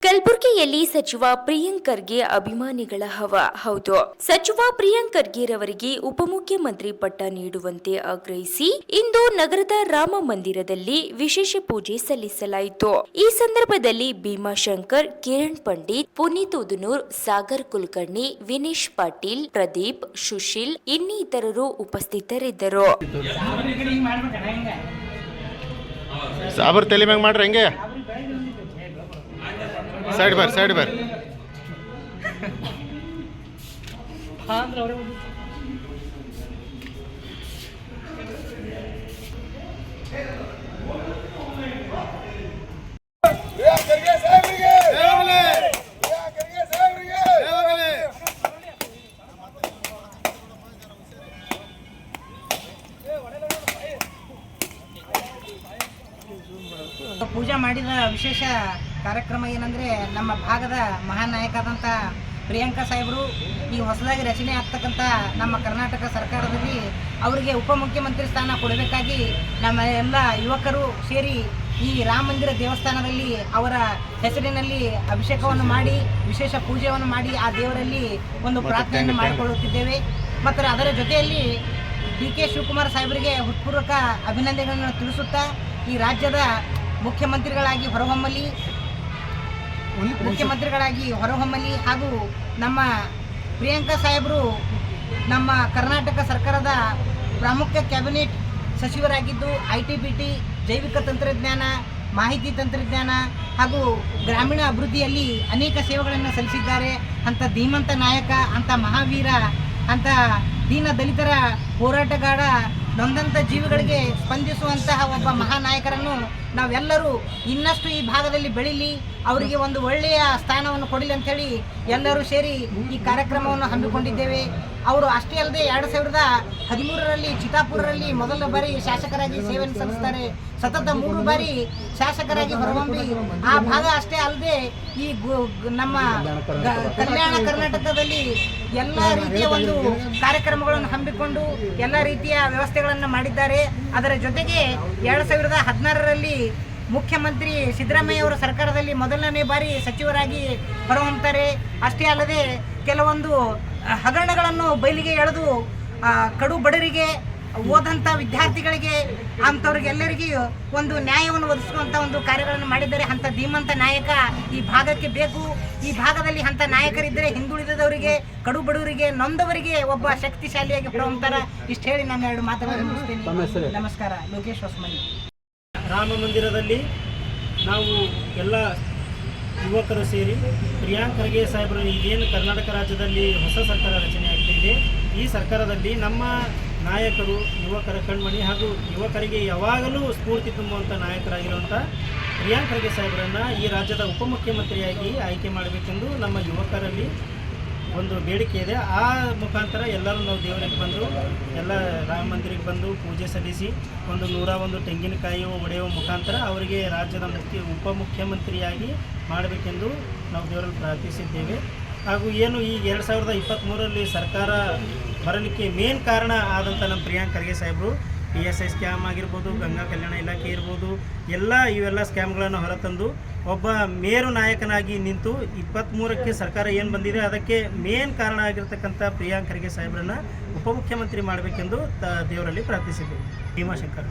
ಕಲಬುರಗಿಯಲ್ಲಿ ಸಚಿವ ಪ್ರಿಯಾಂಕ್ ಖರ್ಗೆ ಅಭಿಮಾನಿಗಳ ಹವಾ. ಹೌದು, ಸಚಿವ ಪ್ರಿಯಾಂಕ್ ಖರ್ಗೆರವರಿಗೆ ಉಪಮುಖ್ಯಮಂತ್ರಿ ಪಟ್ಟ ನೀಡುವಂತೆ ಆಗ್ರಹಿಸಿ ಇಂದು ನಗರದ ರಾಮ ಮಂದಿರದಲ್ಲಿ ವಿಶೇಷ ಪೂಜೆ ಸಲ್ಲಿಸಲಾಯಿತು. ಈ ಸಂದರ್ಭದಲ್ಲಿ ಭೀಮಾಶಂಕರ್, ಕಿರಣ್ ಪಂಡಿತ್, ಪುನೀತ್ ಉದನೂರ್, ಸಾಗರ್ ಕುಲಕರ್ಣಿ, ವಿನೇಶ್ ಪಾಟೀಲ್, ಪ್ರದೀಪ್, ಸುಶೀಲ್ ಇನ್ನಿತರರು ಉಪಸ್ಥಿತರಿದ್ದರು. ಸಾಬರ್ ತಲೆ ಮ್ಯಾಗ ಮಾಡ್ರಿ ಹೆಂಗೆ ಸೈಡ್ ಬರ್ ಪೂಜಾ ಮಾಡಿದ ವಿಶೇಷ ಕಾರ್ಯಕ್ರಮ ಏನಂದರೆ, ನಮ್ಮ ಭಾಗದ ಮಹಾನ್ ನಾಯಕರಾದಂಥ ಪ್ರಿಯಾಂಕಾ ಸಾಹೇಬರು ಈ ಹೊಸದಾಗಿ ರಚನೆ ಆಗ್ತಕ್ಕಂಥ ನಮ್ಮ ಕರ್ನಾಟಕ ಸರ್ಕಾರದಲ್ಲಿ ಅವರಿಗೆ ಉಪಮುಖ್ಯಮಂತ್ರಿ ಸ್ಥಾನ ಕೊಡಬೇಕಾಗಿ ನಮ್ಮ ಎಲ್ಲ ಯುವಕರು ಸೇರಿ ಈ ರಾಮ ಮಂದಿರ ದೇವಸ್ಥಾನದಲ್ಲಿ ಅವರ ಹೆಸರಿನಲ್ಲಿ ಅಭಿಷೇಕವನ್ನು ಮಾಡಿ ವಿಶೇಷ ಪೂಜೆಯನ್ನು ಮಾಡಿ ಆ ದೇವರಲ್ಲಿ ಒಂದು ಪ್ರಾರ್ಥನೆಯನ್ನು ಮಾಡಿಕೊಳ್ಳುತ್ತಿದ್ದೇವೆ. ಮತ್ತು ಅದರ ಜೊತೆಯಲ್ಲಿ ಡಿ ಕೆ ಶಿವಕುಮಾರ್ ಸಾಹೇಬರಿಗೆ ಹೃತ್ಪೂರ್ವಕ ಅಭಿನಂದನೆಗಳನ್ನು ತಿಳಿಸುತ್ತಾ ಈ ರಾಜ್ಯದ ಮುಖ್ಯಮಂತ್ರಿಗಳಾಗಿ ಹೊರಹೊಮ್ಮಲಿ ಹಾಗೂ ನಮ್ಮ ಪ್ರಿಯಾಂಕಾ ಸಾಹೇಬರು ನಮ್ಮ ಕರ್ನಾಟಕ ಸರ್ಕಾರದ ಪ್ರಮುಖ ಕ್ಯಾಬಿನೆಟ್ ಸಚಿವರಾಗಿದ್ದು ITBT, ಜೈವಿಕ ತಂತ್ರಜ್ಞಾನ, ಮಾಹಿತಿ ತಂತ್ರಜ್ಞಾನ ಹಾಗೂ ಗ್ರಾಮೀಣ ಅಭಿವೃದ್ಧಿಯಲ್ಲಿ ಅನೇಕ ಸೇವೆಗಳನ್ನು ಸಲ್ಲಿಸಿದ್ದಾರೆ. ಅಂಥ ಧೀಮಂತ ನಾಯಕ, ಅಂಥ ಮಹಾವೀರ, ಅಂಥ ದೀನ ದಲಿತರ ಹೋರಾಟಗಾರ, ನೊಂದಂಥ ಜೀವಿಗಳಿಗೆ ಸ್ಪಂದಿಸುವಂತಹ ಒಬ್ಬ ಮಹಾನಾಯಕರನ್ನು ನಾವೆಲ್ಲರೂ ಇನ್ನಷ್ಟು ಈ ಭಾಗದಲ್ಲಿ ಬೆಳೀಲಿ, ಅವರಿಗೆ ಒಂದು ಒಳ್ಳೆಯ ಸ್ಥಾನವನ್ನು ಕೊಡಲಿ ಅಂಥೇಳಿ ಎಲ್ಲರೂ ಸೇರಿ ಈ ಕಾರ್ಯಕ್ರಮವನ್ನು ಹಮ್ಮಿಕೊಂಡಿದ್ದೇವೆ. ಅವರು ಅಷ್ಟೇ ಅಲ್ಲದೆ 2013ರಲ್ಲಿ ಚಿತ್ತಾಪುರರಲ್ಲಿ ಮೊದಲ ಬಾರಿ ಶಾಸಕರಾಗಿ ಸೇವೆಯನ್ನು ಸಲ್ಲಿಸ್ತಾರೆ. ಸತತ 3 ಬಾರಿ ಶಾಸಕರಾಗಿ ಹೊರಹೊಮ್ಮಿ ಆ ಭಾಗ ಅಷ್ಟೇ ಅಲ್ಲದೆ ಈ ನಮ್ಮ ಕಲ್ಯಾಣ ಕರ್ನಾಟಕದಲ್ಲಿ ಎಲ್ಲ ರೀತಿಯ ಒಂದು ಕಾರ್ಯಕ್ರಮಗಳನ್ನು ಹಮ್ಮಿಕೊಂಡು ಎಲ್ಲ ರೀತಿಯ ವ್ಯವಸ್ಥೆಗಳನ್ನು ಮಾಡಿದ್ದಾರೆ. ಅದರ ಜೊತೆಗೆ 2016ರಲ್ಲಿ ಮುಖ್ಯಮಂತ್ರಿ ಸಿದ್ದರಾಮಯ್ಯ ಅವರ ಸರ್ಕಾರದಲ್ಲಿ ಮೊದಲನೇ ಬಾರಿ ಸಚಿವರಾಗಿ ಹೊರಹೊಮ್ಮುತ್ತಾರೆ. ಅಷ್ಟೇ ಅಲ್ಲದೆ ಕೆಲವೊಂದು ಹಗರಣಗಳನ್ನು ಬಯಲಿಗೆ ಎಳೆದು ಕಡು ಬಡವರಿಗೆ, ಓದಂಥ ವಿದ್ಯಾರ್ಥಿಗಳಿಗೆ, ಅಂಥವ್ರಿಗೆಲ್ಲರಿಗೂ ಒಂದು ನ್ಯಾಯವನ್ನು ಒದಗಿಸುವಂಥ ಒಂದು ಕಾರ್ಯಗಳನ್ನು ಮಾಡಿದ್ದಾರೆ. ಅಂಥ ಧೀಮಂತ ನಾಯಕ ಈ ಭಾಗಕ್ಕೆ ಬೇಕು. ಈ ಭಾಗದಲ್ಲಿ ಅಂಥ ನಾಯಕರಿದ್ದರೆ ಹಿಂದುಳಿದವರಿಗೆ, ಕಡು ಬಡವರಿಗೆ, ನೊಂದವರಿಗೆ ಒಬ್ಬ ಶಕ್ತಿಶಾಲಿಯಾಗಿ ಹೊರಹೊಮ್ಮುತ್ತಾರೆ. ಇಷ್ಟು ಹೇಳಿ ನಾನು 2 ಮಾತುಗಳನ್ನು ಮುಗಿಸ್ತೇನೆ. ನಮಸ್ಕಾರ. ಲೋಕೇಶ್ ಹೊಸಮನಿ. ರಾಮ ಮಂದಿರದಲ್ಲಿ ನಾವು ಎಲ್ಲ ಯುವಕರು ಸೇರಿ ಪ್ರಿಯಾಂಕ್ ಖರ್ಗೆ ಸಾಹೇಬರು ಈಗೇನು ಕರ್ನಾಟಕ ರಾಜ್ಯದಲ್ಲಿ ಹೊಸ ಸರ್ಕಾರ ರಚನೆ ಆಗ್ತಿದೆ, ಈ ಸರ್ಕಾರದಲ್ಲಿ ನಮ್ಮ ನಾಯಕರು ಯುವಕರ ಕಣ್ಮಣಿ ಹಾಗೂ ಯುವಕರಿಗೆ ಯಾವಾಗಲೂ ಸ್ಫೂರ್ತಿ ತುಂಬುವಂಥ ನಾಯಕರಾಗಿರುವಂಥ ಪ್ರಿಯಾಂಕ್ ಖರ್ಗೆ ಸಾಹೇಬರನ್ನು ಈ ರಾಜ್ಯದ ಉಪಮುಖ್ಯಮಂತ್ರಿಯಾಗಿ ಆಯ್ಕೆ ಮಾಡಬೇಕೆಂದು ನಮ್ಮ ಯುವಕರಲ್ಲಿ ಒಂದು ಬೇಡಿಕೆ ಇದೆ. ಆ ಮುಖಾಂತರ ಎಲ್ಲರೂ ನಾವು ದೇವರಿಗೆ ಬಂದು ಎಲ್ಲ ರಾಮ ಮಂದಿರಕ್ಕೆ ಬಂದು ಪೂಜೆ ಸಲ್ಲಿಸಿ ಒಂದು 101 ತೆಂಗಿನಕಾಯಿ ಒಡೆಯುವ ಮುಖಾಂತರ ಅವರಿಗೆ ರಾಜ್ಯದ ಉಪಮುಖ್ಯಮಂತ್ರಿಯಾಗಿ ಮಾಡಬೇಕೆಂದು ನಾವು ದೇವರಲ್ಲಿ ಪ್ರಾರ್ಥಿಸಿದ್ದೇವೆ. ಹಾಗೂ ಏನು ಈ 2023ರಲ್ಲಿ ಸರ್ಕಾರ ಬರಲಿಕ್ಕೆ ಮೇನ್ ಕಾರಣ ಆದಂಥ ನಮ್ಮ ಪ್ರಿಯಾಂಕ್ ಖರ್ಗೆ ಸಾಹೇಬರು PSI ಸ್ಕ್ಯಾಮ್ ಆಗಿರ್ಬೋದು, ಗಂಗಾ ಕಲ್ಯಾಣ ಇಲಾಖೆ ಇರ್ಬೋದು, ಇವೆಲ್ಲ ಸ್ಕ್ಯಾಮ್ಗಳನ್ನು ಹೊರತಂದು ಒಬ್ಬ ಮೇರು ನಾಯಕನಾಗಿ ನಿಂತು 23ಕ್ಕೆ ಸರ್ಕಾರ ಏನು ಬಂದಿದೆ ಅದಕ್ಕೆ ಮೇನ್ ಕಾರಣ ಆಗಿರ್ತಕ್ಕಂಥ ಪ್ರಿಯಾಂಕ್ ಖರ್ಗೆ ಸಾಹೇಬರನ್ನು ಉಪಮುಖ್ಯಮಂತ್ರಿ ಮಾಡಬೇಕೆಂದು ದೇವರಲ್ಲಿ ಪ್ರಾರ್ಥಿಸಿದ್ದೇವೆ. ಭೀಮಾಶಂಕರ್.